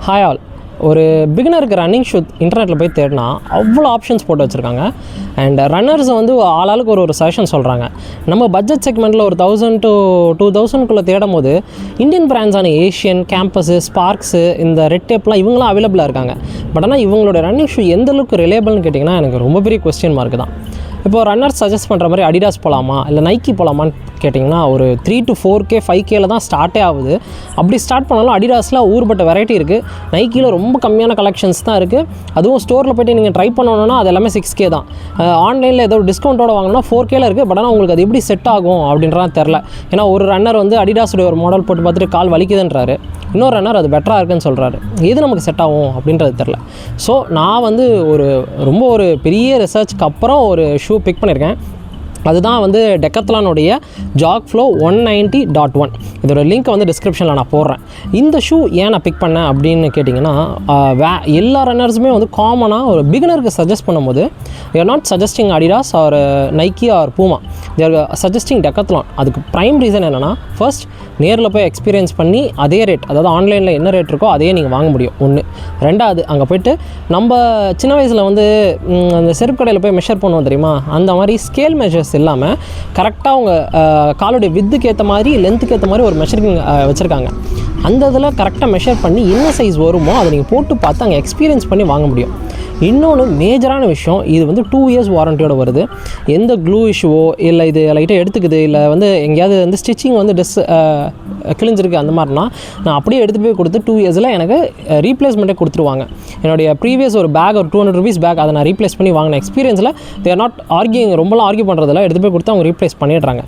Hi all. ஒரு பிகினருக்கு running shoe இன்டர்நெட்டில் போய் தேடினா அவ்வளோ ஆப்ஷன்ஸ் போட்டு வச்சுருக்காங்க. அண்ட் ரன்னர்ஸை வந்து ஆளாளுக்கு ஒரு சஜஷன் சொல்கிறாங்க. நம்ம பட்ஜெட் செக்மெண்ட்டில் ஒரு 1000 to 2000 தேடும் போது இந்தியன் பிராண்ட்ஸான ஏஷியன், கேம்பஸு, ஸ்பார்க்ஸு, இந்த ரெட் டேப்லாம் இவங்களாம் அவைலபிளாக இருக்காங்க. பட் ஆனால் இவங்களோட ரன்னிங் ஷூ எந்தளவுக்கு ரிலேபிள்னு கேட்டிங்கன்னா எனக்கு ரொம்ப பெரிய கொஸ்டின் மார்க் தான். இப்போது ரன்னர்ஸ் சஜஸ்ட் பண்ணுற மாதிரி அடிடாஸ் போகலாமா இல்லை நைக்கி போகலாமான்னு கேட்டிங்கன்னா ஒரு 3 to 4K 5Kல தான் ஸ்டார்ட்டே ஆகுது. அப்படி ஸ்டார்ட் பண்ணாலும் அடிடாஸில் ஊர்பட்ட வெரைட்டி இருக்குது. நைக்கியில் ரொம்ப கம்மியான கலெக்ஷன்ஸ் தான் இருக்குது. அதுவும் ஸ்டோரில் போய்ட்டு நீங்கள் ட்ரை பண்ணணுன்னா அது எல்லாமே 6K தான். ஆன்லைனில் ஏதோ டிஸ்கவுண்ட்டோட வாங்கினா 4Kல இருக்குது. பட் ஆனால் உங்களுக்கு அது எப்படி செட் ஆகும் அப்படின்றது தெரில. ஏன்னா ஒரு ரன்னர் வந்து அடிடாஸுடைய ஒரு மாடல் போட்டு பார்த்துட்டு கால் வலிக்குதுன்றாரு, இன்னொரு ரன்னர் அது பெட்டராக இருக்குன்னு சொல்கிறாரு. எது நமக்கு செட் ஆகும் அப்படின்றது தெரில. ஸோ நான் வந்து ஒரு பெரிய ரிசர்ச்சுக்கு அப்புறம் ஒரு ஷூ பிக் பண்ணியிருக்கேன். அதுதான் வந்து டெக்கத்லானுடைய ஜாக்ஃப்ளோ 190.1. இதோட லிங்க்கை வந்து டிஸ்கிரிப்ஷனில் நான் போடுறேன். இந்த ஷூ ஏன் நான் பிக் பண்ணேன் அப்படின்னு கேட்டிங்கன்னா, எல்லா ரன்னர்ஸுமே வந்து காமனாக ஒரு பிகினருக்கு சஜஸ்ட் பண்ணும்போது you are not suggesting Adidas or Nike or Puma, you are suggesting Decathlon. அதுக்கு ப்ரைம் ரீசன் என்னென்னா, ஃபர்ஸ்ட் நேரில் போய் எக்ஸ்பீரியன்ஸ் பண்ணி அதே ரேட், அதாவது ஆன்லைனில் என்ன ரேட் இருக்கோ அதையே நீங்கள் வாங்க முடியும் ஒன்று. ரெண்டாவது, அங்கே போய்ட்டு நம்ம சின்ன வயசில் வந்து அந்த செருப்பு கடையில் போய் மெஷர் பண்ணுவோம் தெரியுமா, அந்த மாதிரி ஸ்கேல் மெஷர்ஸ் இல்லாமல் கரெக்டாக அவங்க காலோடைய வித்துக்கு ஏற்ற மாதிரி லென்த்துக்கு ஏற்ற மாதிரி ஒரு மெஷரிங் வச்சுருக்காங்க. அந்த இதில் கரெக்டாக மெஷர் பண்ணி என்ன சைஸ் வருமோ அதை நீங்கள் போட்டு பார்த்து அங்கே எக்ஸ்பீரியன்ஸ் பண்ணி வாங்க முடியும். இன்னொன்று மேஜரான விஷயம், இது வந்து 2 years வாரண்டியோடு வருது. எந்த க்ளூ இஷ்யூவோ இல்லை இது லைட்டாக எடுத்துக்குது இல்லை வந்து எங்கேயாவது வந்து ஸ்டிச்சிங் வந்து கிழிஞ்சிருக்கு அந்த மாதிரினா நான் அப்படியே எடுத்துகிட்டு போய் கொடுத்து 2 yearsல எனக்கு ரீப்ளேஸ்மெண்ட்டே கொடுத்துருவாங்க. என்னுடைய ப்ரீவியஸ் ஒரு பேக், ஒரு 200 rupees பேக், அதை நான் ரீப்ளேஸ் பண்ணி வாங்கின எக்ஸ்பீரியன்ஸில் தே ஆர் நாட் ஆர்கியூங், ரொம்பலாம் ஆர்கியூ பண்ணுறதில்ல, எடுத்து போய் கொடுத்து அவங்க ரீப்ளேஸ் பண்ணிடுறாங்க.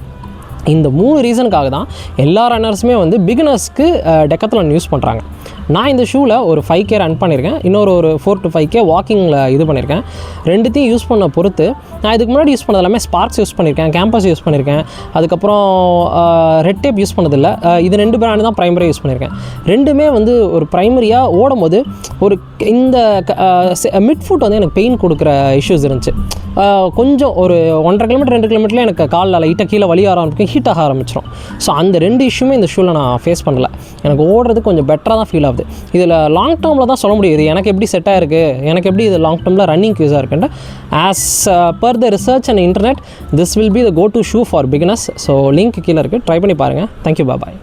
இந்த 3 ரீசனுக்காக தான் எல்லா ரன்னர்ஸுமே வந்து பிகினர்ஸ்க்கு டெக்கத்லான் யூஸ் பண்ணுறாங்க. நான் இந்த ஷூவில் ஒரு 5K ரன் பண்ணியிருக்கேன், ஒரு 4 to 5K வாக்கிங்கில் இது பண்ணியிருக்கேன். ரெண்டுத்தையும் யூஸ் பண்ண பொறுத்து நான் இதுக்கு முன்னாடி யூஸ் பண்ணது எல்லாமே ஸ்பார்க்ஸ் யூஸ் பண்ணியிருக்கேன், கேம்பஸ் யூஸ் பண்ணியிருக்கேன், அதுக்கப்புறம் ரெட் டேப் யூஸ் பண்ணதில்லை. இது 2 பிராண்டு தான் ப்ரைமரியாக யூஸ் பண்ணியிருக்கேன். ரெண்டுமே வந்து ஒரு ப்ரைமரியாக ஓடும் போது ஒரு இந்த மிட் ஃபுட் வந்து எனக்கு பெயின் கொடுக்குற இஷ்யூஸ் இருந்துச்சு. கொஞ்சம் ஒரு 1.5 கிலோமீட்டர் 2 கிலோமீட்டரில் எனக்கு காலில் லைட்டாக கீழே வலி ஆரம்பிக்கும், ஹீட் ஆக ஆரம்பிச்சிடும். ஸோ அந்த 2 இஷ்யூமே இந்த ஷூவில் நான் ஃபேஸ் பண்ணல. எனக்கு ஓடுறது கொஞ்சம் பெட்டராக தான் ஃபீல் ஆகுது. இதில் லாங் டேர்மில் தான் சொல்ல முடியுது எனக்கு எப்படி செட் ஆகிருக்கு, எனக்கு எப்படி இது லாங் டேர்மில் ரன்னிங் யூஸாக இருக்குன்ட்டு. As per the research and internet, this will be the go to shoe for beginners. So link கீழே இருக்குது, ட்ரை பண்ணி பாருங்கள். தேங்க்யூ, பாய்.